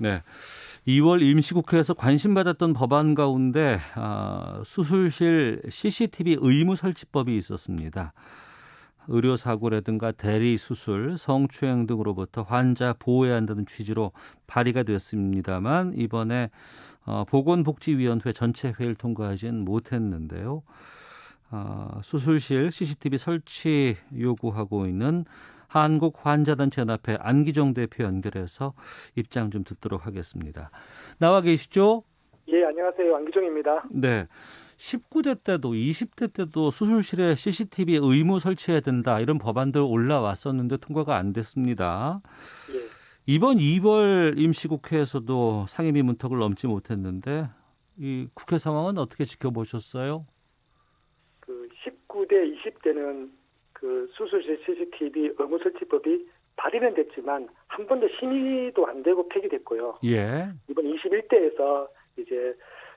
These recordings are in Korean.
네. 2월 임시국회에서 관심받았던 법안 가운데 수술실 CCTV 의무 설치법이 있었습니다. 의료사고라든가 대리수술, 성추행 등으로부터 환자 보호해야 한다는 취지로 발의가 되었습니다만 이번에 보건복지위원회 전체 회의를 통과하지는 못했는데요. 수술실 CCTV 설치 요구하고 있는 한국환자단체연합회 안기정 대표 연결해서 입장 좀 듣도록 하겠습니다. 나와 계시죠? 예, 안녕하세요. 안기정입니다. 네. 19대 때도 20대 때도 수술실에 CCTV 의무 설치해야 된다 이런 법안들 올라왔었는데 통과가 안 됐습니다. 예, 이번 2월 임시국회에서도 상임위 문턱을 넘지 못했는데 이 국회 상황은 어떻게 지켜보셨어요? 그 19대, 20대는 그 수술실 CCTV 의무 설치법이 발의는 됐지만 한 번도 심의도 안 되고 폐기됐고요. 예. 이번 21대에서 이제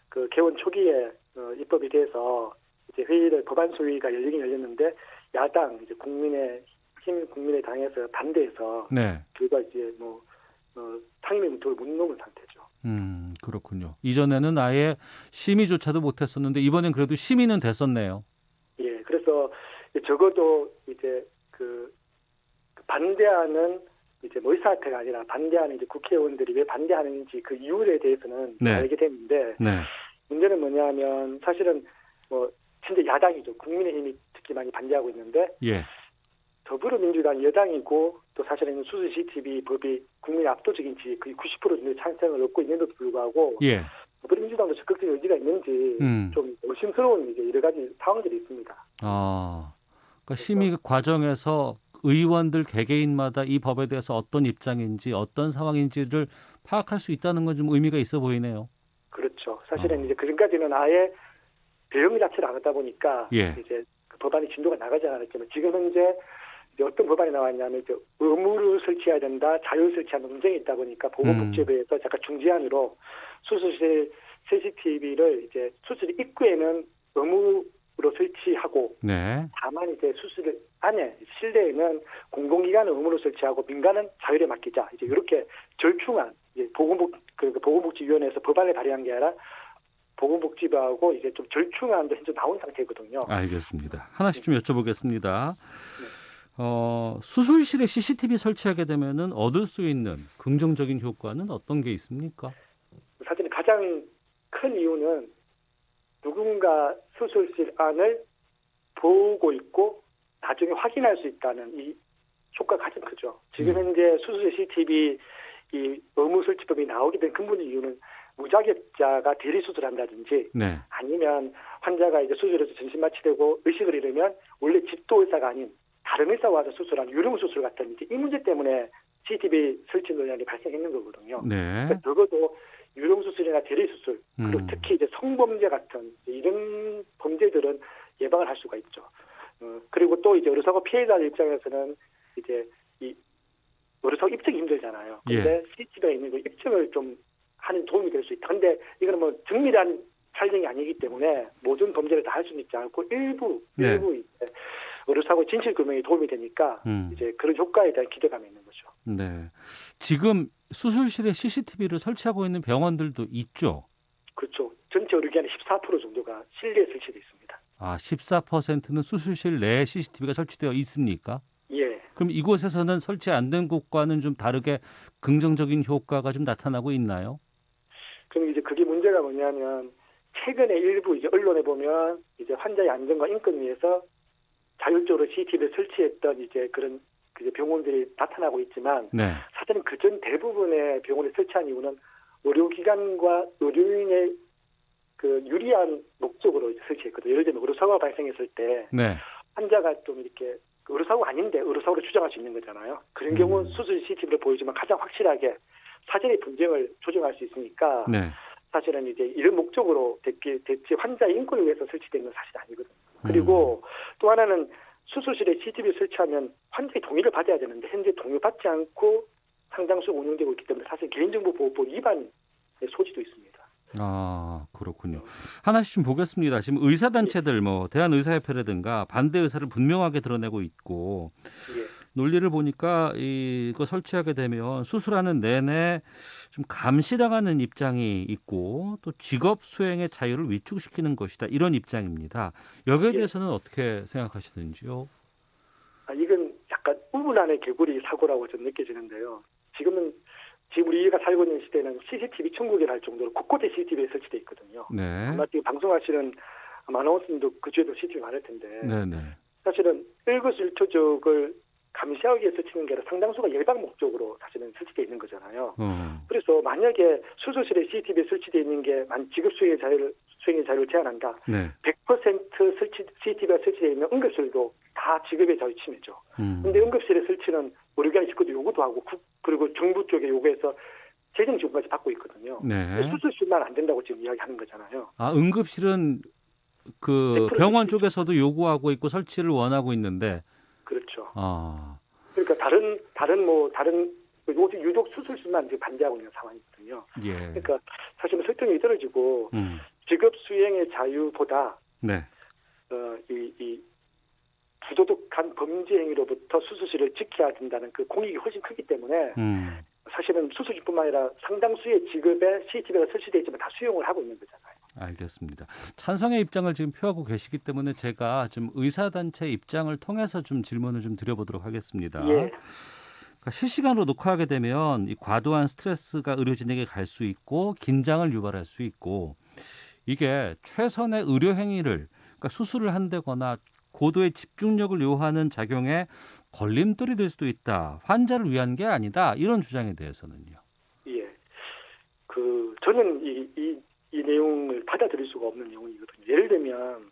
그 개원 초기에 입법이 돼서 이제 법안 소위가 열리긴 열렸는데 야당 이제 국민의당에서 반대해서 네. 결과 이제 상임위 문턱을 못 넘은 상태죠. 그렇군요. 이전에는 아예 심의조차도 못했었는데 이번엔 그래도 심의는 됐었네요. 예, 그래서 적어도 이제 그 반대하는 이제 의사협회가 아니라 반대하는 이제 국회의원들이 왜 반대하는지 그 이유에 대해서는 네. 알게 됐는데 네. 문제는 뭐냐면 사실은 진짜 야당이죠. 국민의힘이 특히 많이 반대하고 있는데 예. 더불어민주당 여당이고 또 사실은 수술 CCTV 법이 국민의 압도적인 지지 거의 90% 정도의 찬성을 얻고 있는데도 불구하고 예. 더불어민주당도 적극적인 의지가 있는지 좀 의심스러운 이제 여러 가지 상황들이 있습니다. 그러니까 심의 과정에서 의원들 개개인마다 이 법에 대해서 어떤 입장인지 어떤 상황인지를 파악할 수 있다는 건 좀 의미가 있어 보이네요. 그렇죠. 사실은 이제 그전까지는 아예 대응 자체를 안 하다 보니까 예. 이제 그 법안이 진도가 나가지 않았지만 지금 현재 이제 어떤 법안이 나왔냐면 이제 의무를 설치해야 된다, 자율 설치하는 논쟁이 있다 보니까 보건복지부에서 잠깐 중지안으로 수술실 CCTV를 이제 수술 입구에는 의무로 설치하고 네. 다만 이제 수술 안에 실내에는 공공기관은 의무로 설치하고 민간은 자율에 맡기자. 이제 이렇게 절충한 이제 보건복지위원회에서 법안을 발의한 게 아니라 보건복지부하고 이제 좀 절충안도 현재 나온 상태거든요. 알겠습니다. 하나씩 좀 여쭤보겠습니다. 수술실에 CCTV 설치하게 되면은 얻을 수 있는 긍정적인 효과는 어떤 게 있습니까? 사실 가장 큰 이유는 누군가 수술실 안을 보고 있고 나중에 확인할 수 있다는 이 효과가 가장 크죠. 지금 현재 수술실 CCTV 이 의무 설치법이 나오게 된 근본적 이유는 무자격자가 대리 수술한다든지 네. 아니면 환자가 이제 수술에서 전신 마취되고 의식을 잃으면 원래 집도 의사가 아닌 다른 의사가 와서 수술한 유령 수술 같은 이제 이 문제 때문에 CCTV 설치 논란이 발생했는 거거든요. 네. 그러니까 적어도 유령 수술이나 대리 수술 그리고 특히 이제 성범죄 같은 이런 범죄들은 예방을 할 수가 있죠. 그리고 또 이제 의료사고 피해자들 입장에서는 이제 이 의료사고 입증이 힘들잖아요. 근데 CCTV가 있는 거 입증을 좀 하는 도움이 될 수 있다. 근데 이거는 정밀한 촬영이 아니기 때문에 모든 범죄를 다 할 수는 있지 않고 일부 이제 의료사고 진실 규명에 도움이 되니까 이제 그런 효과에 대한 기대감이 있는 거죠. 네. 지금 수술실에 CCTV를 설치하고 있는 병원들도 있죠. 그렇죠. 전체 의료기관의 14% 정도가 실내에 설치되어 있습니다. 14%는 수술실 내에 CCTV가 설치되어 있습니까? 예. 그럼 이곳에서는 설치 안 된 곳과는 좀 다르게 긍정적인 효과가 좀 나타나고 있나요? 그럼 이제 그게 문제가 뭐냐면 최근에 일부 이제 언론에 보면 이제 환자의 안전과 인권을 위해서 자율적으로 CCTV를 설치했던 이제 그런 병원들이 나타나고 있지만 네. 사실은 그전 대부분의 병원을 설치한 이유는 의료기관과 의료인의 그 유리한 목적으로 설치했거든요. 예를 들면 의료사고가 발생했을 때 네. 환자가 좀 이렇게 의료사고가 아닌데 의료사고로 추정할 수 있는 거잖아요. 그런 경우는 수술 CCTV를 보여주면 가장 확실하게 사전의 분쟁을 조정할 수 있으니까 네. 사실은 이제 이런 목적으로 대체 환자의 인권을 위해서 설치된 건 사실 아니거든요. 그리고 또 하나는 수술실에 CCTV 설치하면 환자의 동의를 받아야 되는데 현재 동의받지 않고 상당수 운영되고 있기 때문에 사실 개인정보보호법 위반의 소지도 있습니다. 그렇군요. 하나씩 좀 보겠습니다. 지금 의사단체들 대한의사협회라든가 반대 의사를 분명하게 드러내고 있고 논리를 보니까 이거 설치하게 되면 수술하는 내내 좀 감시당하는 입장이 있고 또 직업 수행의 자유를 위축시키는 것이다. 이런 입장입니다. 여기에 예. 대해서는 어떻게 생각하시는지요? 이건 약간 우문안의 개구리 사고라고 저는 느껴지는데요. 지금 우리가 살고 있는 시대는 CCTV 천국이라 할 정도로 곳곳에 CCTV가 설치돼 있거든요. 네. 아마 지금 방송하시는 아나운서님도 그 주에도 CCTV 많을 텐데 네네. 사실은 일거수일투족을 감시하기 위해 설치는 게 아니라 상당수가 예방 목적으로 사실은 설치되어 있는 거잖아요. 그래서 만약에 수술실에 CCTV 설치되어 있는 게 직업 수행의 자유를 제한한다. 네. 100% CCTV가 설치되어 있는 응급실도 다 직업의 자유 침해죠. 그런데 응급실에 설치는 의료기관의 직구도 요구도 하고 그리고 정부 쪽에 요구해서 재정 지원까지 받고 있거든요. 네. 수술실만 안 된다고 지금 이야기하는 거잖아요. 응급실은 그 100% 병원 설치. 쪽에서도 요구하고 있고 설치를 원하고 있는데 그렇죠. 아. 그러니까 다른 오직 유독 수술실만 지금 반대하고 있는 상황이거든요. 예. 그러니까 사실은 설득력이 떨어지고 직업 수행의 자유보다 네. 이 부도덕한 범죄 행위로부터 수술실을 지켜야 된다는 그 공익이 훨씬 크기 때문에 사실은 수술실뿐만 아니라 상당수의 직업에 CCTV가 설치되어 있지만 다 수용을 하고 있는 거잖아요. 알겠습니다. 찬성의 입장을 지금 표하고 계시기 때문에 제가 좀 의사단체 입장을 통해서 좀 질문을 좀 드려보도록 하겠습니다. 예. 그러니까 실시간으로 녹화하게 되면 이 과도한 스트레스가 의료진에게 갈 수 있고 긴장을 유발할 수 있고 이게 최선의 의료 행위를 그러니까 수술을 한다거나 고도의 집중력을 요하는 작용에 걸림돌이 될 수도 있다. 환자를 위한 게 아니다. 이런 주장에 대해서는요. 예. 저는 이 내용을 받아들일 수가 없는 내용이거든요. 예를 들면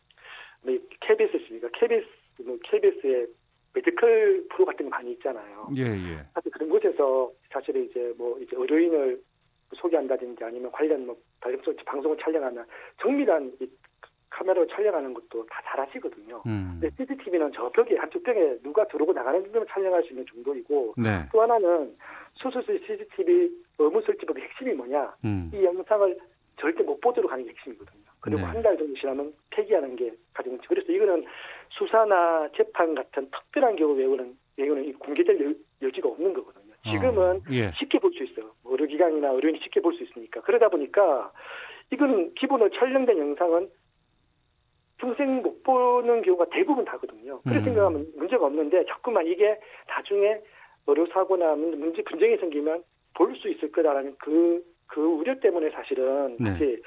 KBS니까 KBS의 메디컬 프로 같은 게 많이 있잖아요. 예, 예. 사실 그런 곳에서 사실 이제 의료인을 소개한다든지 아니면 관련 방송을 촬영하면 정밀한 카메라로 촬영하는 것도 다 잘하시거든요. 근데 CCTV는 저 벽에 한쪽 벽에 누가 들어오고 나가는 정도만 촬영할 수 있는 정도이고 네. 또 하나는 수술실 CCTV 의무 설치법의 핵심이 뭐냐? 이 영상을 절대 못 보도록 하는 게 핵심이거든요. 그리고 네. 한 달 정도 지나면 폐기하는 게 가장 그래서 이거는 수사나 재판 같은 특별한 경우 외에는 이 공개될 여지가 없는 거거든요. 지금은 예. 쉽게 볼 수 있어요. 의료기관이나 의료인이 쉽게 볼 수 있으니까. 그러다 보니까 이거는 기본으로 촬영된 영상은 평생 못 보는 경우가 대부분 다거든요. 그렇게 생각하면 문제가 없는데 자꾸만 이게 나중에 의료사고나 분쟁이 생기면 볼 수 있을 거다라는 그 우려 때문에 사실은 네. 사실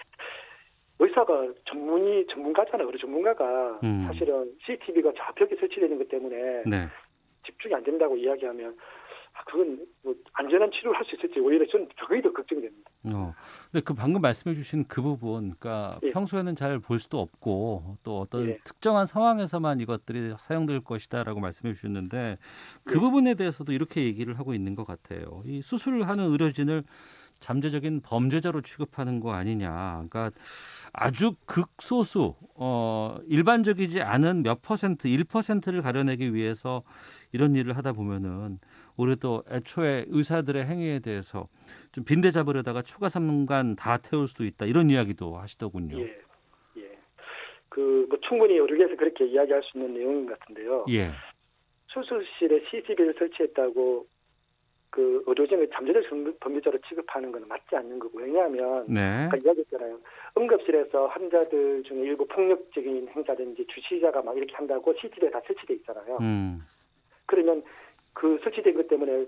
의사가 전문가잖아요. 의료 전문가가 사실은 CCTV가 저 벽에 설치되는 것 때문에 네. 집중이 안 된다고 이야기하면 그건 안전한 치료를 할 수 있을지 오히려 저는 그게 더 걱정됩니다. 근데 그 방금 말씀해 주신 그 부분, 그러니까 예. 평소에는 잘 볼 수도 없고 또 어떤 예. 특정한 상황에서만 이것들이 사용될 것이다라고 말씀해 주셨는데 그 예. 부분에 대해서도 이렇게 얘기를 하고 있는 것 같아요. 이 수술을 하는 의료진을 잠재적인 범죄자로 취급하는 거 아니냐. 그러니까 아주 극소수 일반적이지 않은 몇 퍼센트, 1%를 가려내기 위해서 이런 일을 하다 보면은 우리 또 애초에 의사들의 행위에 대해서 좀 빈대 잡으려다가 추가 3년간 다 태울 수도 있다. 이런 이야기도 하시더군요. 예. 충분히 의료계에서 그렇게 이야기할 수 있는 내용 같은데요. 예. 수술실에 CCTV를 설치했다고 그 의료진을 잠재적 범죄자로 취급하는 건 맞지 않는 거고 왜냐하면 네. 아까 이야기했잖아요. 응급실에서 환자들 중에 일부 폭력적인 행사든지 주치의자가 막 이렇게 한다고 CCTV에 다 설치돼 있잖아요. 그러면 그 설치된 것 때문에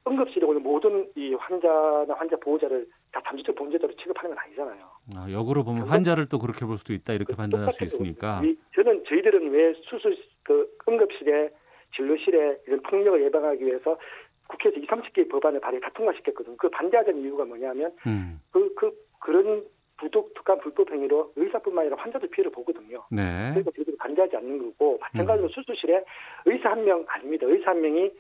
응급실에 오는 모든 이 환자나 환자 보호자를 다 잠재적 범죄자로 취급하는 건 아니잖아요. 역으로 보면 환자를 또 그렇게 볼 수도 있다 이렇게 판단할 수 있으니까. 저희들은 왜 응급실에 진료실에 이런 폭력을 예방하기 위해서 국회에서 30개의 법안을 발의 다 통과시켰거든요. 그 반대하자는 이유가 뭐냐면 그런 부독특한 불법 행위로 의사뿐만 아니라 환자도 피해를 보거든요. 네. 그래서 저희들이 반대하지 않는 거고 마찬가지로 수술실에 의사 한 명 아닙니다. 의사 한 명이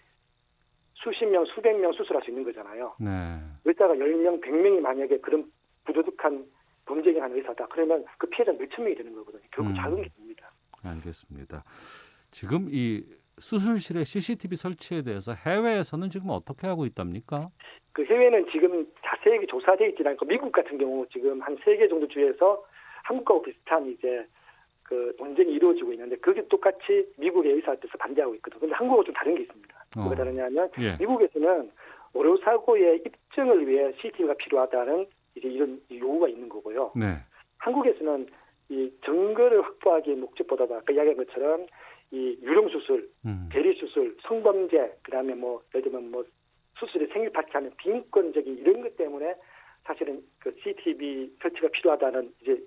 수십 명, 수백 명 수술할 수 있는 거잖아요. 네. 의사가 10명, 100명이 만약에 그런 부도덕한 범죄를 한 의사다. 그러면 그 피해자는 몇천 명이 되는 거거든요. 결국 작은 게 됩니다. 알겠습니다. 지금 이 수술실에 CCTV 설치에 대해서 해외에서는 지금 어떻게 하고 있답니까? 그 해외는 지금 자세하게 조사되어 있지는 않고 미국 같은 경우 지금 한 3개 정도 주에서 한국하고 비슷한 이제 그 논쟁이 이루어지고 있는데 그게 똑같이 미국의 의사협회에서 반대하고 있거든요. 그런데 한국은 좀 다른 게 있습니다. 뭐가 다르냐면 예. 미국에서는 의료사고의 입증을 위해 CT가 필요하다는 이제 이런 요구가 있는 거고요. 네. 한국에서는 이 증거를 확보하기 목적보다도 아까 이야기한 것처럼 이 유령 수술, 대리 수술, 성범죄, 그다음에 뭐 예를 들면 뭐 수술에 생일 파티하는 비인권적인 이런 것 때문에 사실은 그 CTB 설치가 필요하다는 이제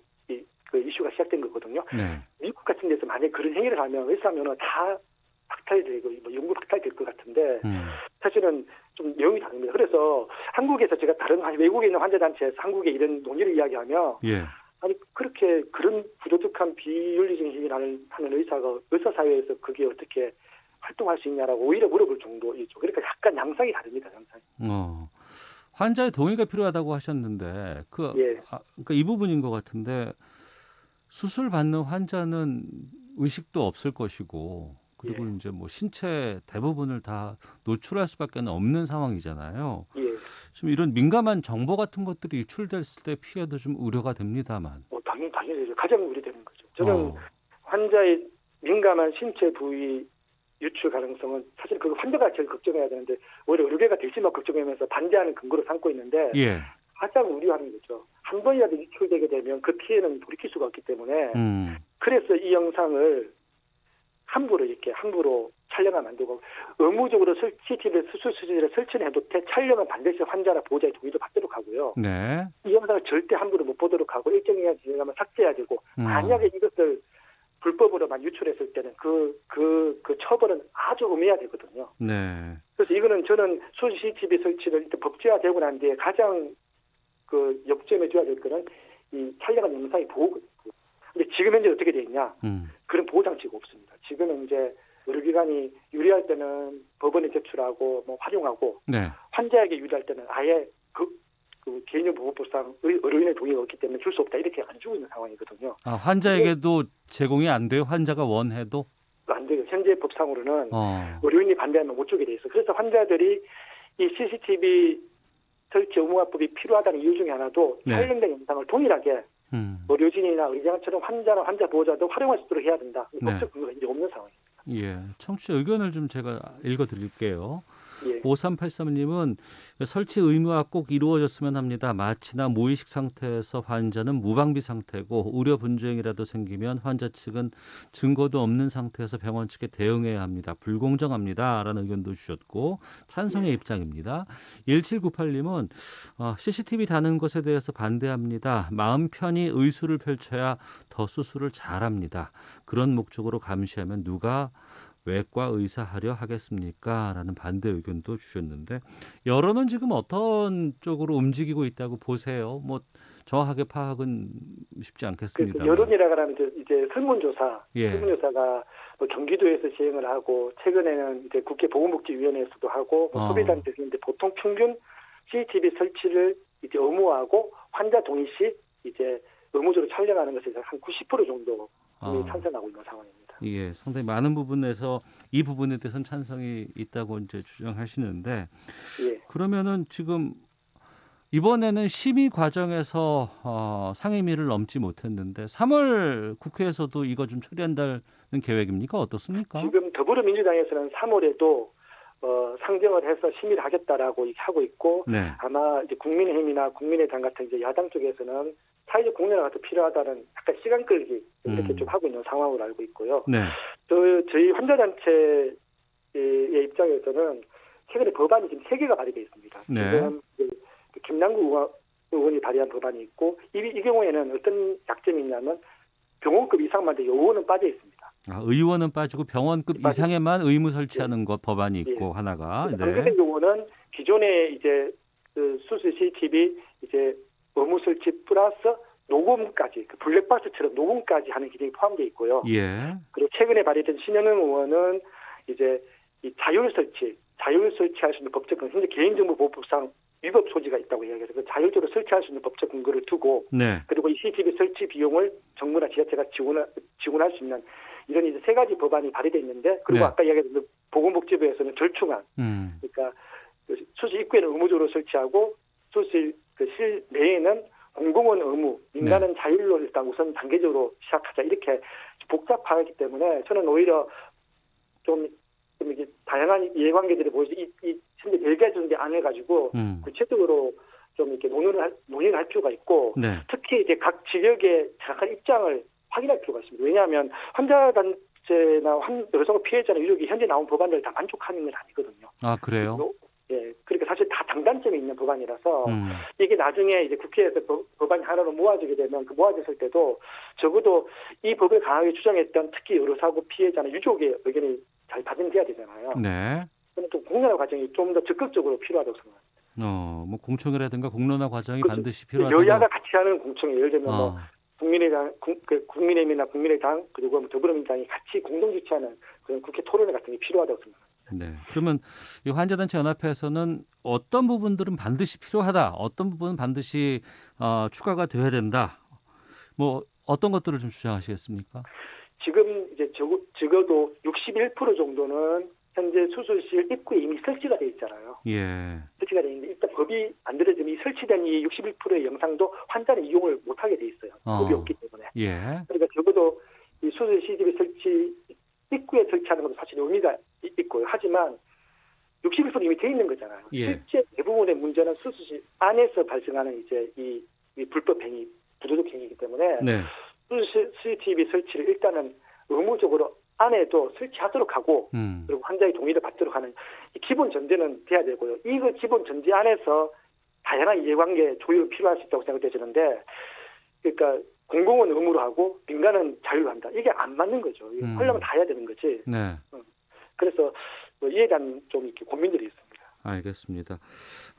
그 이슈가 시작된 거거든요. 네. 미국 같은 데서 만약 그런 행위를 하면 의사면은 다 박탈되고 뭐 연구 박탈될 것 같은데 사실은 좀 내용이 다릅니다. 그래서 한국에서 제가 다른 외국에 있는 환자 단체에서 한국에 이런 논의를 이야기하며 예. 아니 그렇게 그런 부도덕한 비윤리적인 행위를 하는 의사가 의사 사회에서 그게 어떻게 활동할 수 있냐라고 오히려 물어볼 정도이죠. 그러니까 약간 양상이 다릅니다. 양상이. 환자의 동의가 필요하다고 하셨는데 예. 그러니까 이 부분인 것 같은데 수술 받는 환자는 의식도 없을 것이고 그리고 예. 이제 뭐 신체 대부분을 다 노출할 수밖에 없는 상황이잖아요. 예. 좀 이런 민감한 정보 같은 것들이 유출됐을 때 피해도 좀 우려가 됩니다만. 당연히 가장 우려되는 거죠. 저는 환자의 민감한 신체 부위 유출 가능성은 사실 그 환자가 제일 걱정해야 되는데 오히려 의료계가 대신만 걱정하면서 반대하는 근거로 삼고 있는데 예. 가장 우려하는 거죠. 한 번이라도 유출되게 되면 그 피해는 돌이킬 수가 없기 때문에 그래서 이 영상을 함부로 촬영하면 안 되고 의무적으로 CCTV 수술실에 설치를 해도 촬영은 반드시 환자나 보호자의 동의도 받도록 하고요. 네. 이 영상을 절대 함부로 못 보도록 하고 일정 기간 지나면 삭제해야 되고 만약에 이것을 불법으로만 유출했을 때는 그 처벌은 아주 엄해야 되거든요. 네. 그래서 이거는 저는 CCTV 설치를 일단 법제화되고 난 뒤에 가장 그 역점에 줘야 될 거는 이 촬영한 영상의 보호거든요. 근데 지금 현재 어떻게 돼 있냐? 그런 보호 장치가 없습니다. 지금은 이제 의료기관이 유리할 때는 법원에 제출하고 뭐 활용하고 네. 환자에게 유리할 때는 아예 그 개인정보보호법상 의료인의 동의가 없기 때문에 줄 수 없다 이렇게 안 주고 있는 상황이거든요. 환자에게도 제공이 안 돼요? 환자가 원해도? 안 돼요. 현재 법상으로는 의료인이 반대하면 못 주게 돼 있어. 그래서 환자들이 이 CCTV 설치 의무화법이 필요하다는 이유 중에 하나도 네. 촬영된 영상을 동일하게 의료진이나 의료기관처럼 환자나 환자 보호자도 활용할 수 있도록 해야 된다. 법적 근거가 이제 없는 상황입니다. 예, 청취자 의견을 좀 제가 읽어드릴게요. 예. 5383님은 설치 의무화 꼭 이루어졌으면 합니다. 마취나 무의식 상태에서 환자는 무방비 상태고 우려 분쟁이라도 생기면 환자 측은 증거도 없는 상태에서 병원 측에 대응해야 합니다. 불공정합니다. 라는 의견도 주셨고 찬성의 입장입니다. 1798님은 CCTV 다는 것에 대해서 반대합니다. 마음 편히 의술을 펼쳐야 더 수술을 잘합니다. 그런 목적으로 감시하면 누가 외과 의사 하려 하겠습니까? 라는 반대 의견도 주셨는데 여론은 지금 어떤 쪽으로 움직이고 있다고 보세요? 뭐 정확하게 파악은 쉽지 않겠습니다. 여론이라고 하면 이제 설문조사가 뭐 경기도에서 시행을 하고 최근에는 이제 국회 보건복지위원회에서도 하고 뭐 소비단체에서 있는데 보통 평균 CCTV 설치를 이제 의무화하고 환자 동의 시 이제 의무적으로 촬영하는 것에 한 90% 정도 찬성하고 있는 상황입니다. 예, 상당히 많은 부분에서 이 부분에 대해서는 찬성이 있다고 이제 주장하시는데, 예. 그러면은 지금 이번에는 심의 과정에서 상임위를 넘지 못했는데 3월 국회에서도 이거 좀 처리한다는 계획입니까? 어떻습니까? 지금 더불어민주당에서는 3월에도 상정을 해서 심의를 하겠다라고 하고 있고 네. 아마 이제 국민의힘이나 국민의당 같은 이제 야당 쪽에서는 사회적 공론화가 더 필요하다는 약간 시간 끌기 이렇게 좀 하고 있는 상황으로 알고 있고요. 네. 저희 환자단체의 입장에서는 최근에 법안이 지금 3개가 발의되어 있습니다. 네. 지금 김남국 의원이 발의한 법안이 있고 이 경우에는 어떤 약점이 있냐면 병원급 이상만 돼 의원은 빠져 있습니다. 의원은 빠지고 병원급 이상에만 의무 설치하는 것 법안이 있고 하나가. 그 같은 경우는 기존에 이제 그 수술 CCTV 이제 의무 설치 플러스 녹음까지 그 블랙박스처럼 녹음까지 하는 기능이 포함되어 있고요. 예. 그리고 최근에 발의된 신현웅 의원은 이제 이 자율 설치할 수 있는 법적 근거, 현재 개인정보보호법상 위법 소지가 있다고 이야기해서 그 자율적으로 설치할 수 있는 법적 근거를 두고 그리고 이 CCTV 설치 비용을 정부나 지자체가 지원할 수 있는 이런 이제 3가지 법안이 발의되어 있는데 그리고 아까 이야기했던 보건복지부에서는 절충안 그러니까 수술 입구에는 의무적으로 설치하고 수술 그 실내에는 공공은 의무, 민간은 자율로 일단 우선 단계적으로 시작하자 이렇게 복잡하기 때문에 저는 오히려 좀 이게 다양한 이해관계들이 보이지 이 현재 별개 전제 안 해가지고 구체적으로 좀 이렇게 논의를 할 필요가 있고 네. 특히 이제 각 지역의 정확한 입장을 확인할 필요가 있습니다. 왜냐하면 환자 단체나 여성의 피해자나 유족이 현재 나온 법안들 다 만족하는 건 아니거든요. 아, 그래요? 예, 그러니까 사실 다 장단점이 있는 법안이라서 이게 나중에 이제 국회에서 법안이 하나로 모아지게 되면 그 모아졌을 때도 적어도 이 법을 강하게 주장했던 특히 의료사고 피해자나 유족의 의견이 잘 반영돼야 되잖아요. 네. 그럼 또 공론화 과정이 좀 더 적극적으로 필요하다고 생각합니다. 뭐 공청회라든가 공론화 과정이 그렇죠. 반드시 필요하다고. 여야가 같이 하는 공청회, 예를 들면 뭐 국민의힘이나 국민의당 그리고 뭐 더불어민주당이 같이 공동 주최하는 그런 국회 토론회 같은 게 필요하다고 생각합니다. 네. 그러면 이 환자단체 연합회에서는 어떤 부분들은 반드시 필요하다, 어떤 부분은 반드시 추가가 돼야 된다. 뭐 어떤 것들을 좀 주장하시겠습니까? 지금 이제 적어도 61% 정도는 현재 수술실 입구에 이미 설치가 돼 있잖아요. 예. 설치가 돼 있는데 일단 법이 만들어지면 이 설치된 이 61%의 영상도 환자는 이용을 못하게 돼 있어요. 법이 없기 때문에. 예. 그러니까 적어도 이 수술 CCTV 설치 입구에 설치하는 것도 사실 의미가 있고요. 하지만 61% 이미 돼 있는 거잖아요. 예. 실제 대부분의 문제는 수술실 안에서 발생하는 이제 이 불법 행위, 부도덕 행위이기 때문에 네. 수술 CCTV 설치를 일단은 의무적으로 안에도 설치하도록 하고 그리고 환자의 동의를 받도록 하는 이 기본 전제는 돼야 되고요. 이거 기본 전제 안에서 다양한 이해관계 조율이 필요할 수 있다고 생각되지는데 그러니까 공공은 의무로 하고 민간은 자유로 한다. 이게 안 맞는 거죠. 하려면 다 해야 되는 거지. 네. 그래서 뭐 이에 대한 좀 이렇게 고민들이 있습니다. 알겠습니다.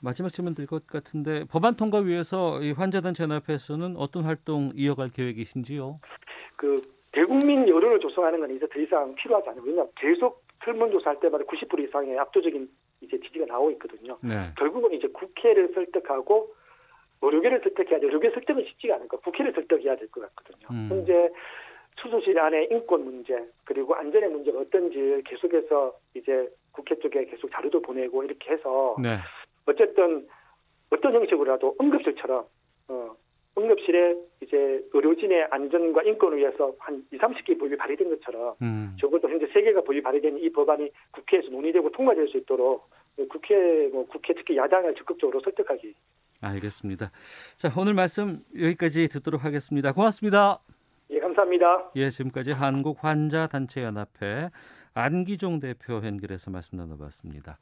마지막 질문 드릴 것 같은데 법안 통과 위해서 이 환자단체 연합회에서는 어떤 활동 이어갈 계획이신지요? 그 대국민 여론을 조성하는 건 이제 더 이상 필요하지 않아요. 왜냐하면 계속 설문조사할 때마다 90% 이상의 압도적인 이제 지지가 나오고 있거든요. 네. 결국은 이제 국회를 설득하고 의료계를 설득해야 돼. 의료계 설득은 쉽지가 않으니까 국회를 설득해야 될 것 같거든요. 현재 수술실 안에 인권 문제 그리고 안전의 문제가 어떤지 계속해서 이제 국회 쪽에 계속 자료도 보내고 이렇게 해서 네. 어쨌든 어떤 형식으로라도 응급실처럼 응급실에 이제 의료진의 안전과 인권을 위해서 한 20-30개 법이 발의된 것처럼 적어도 현재 3개가 법이 발의된 이 법안이 국회에서 논의되고 통과될 수 있도록 국회 특히 야당을 적극적으로 설득하기. 알겠습니다. 자, 오늘 말씀 여기까지 듣도록 하겠습니다. 고맙습니다. 예, 감사합니다. 예, 지금까지 한국환자단체연합회 안기종 대표 연결해서 말씀 나눠봤습니다.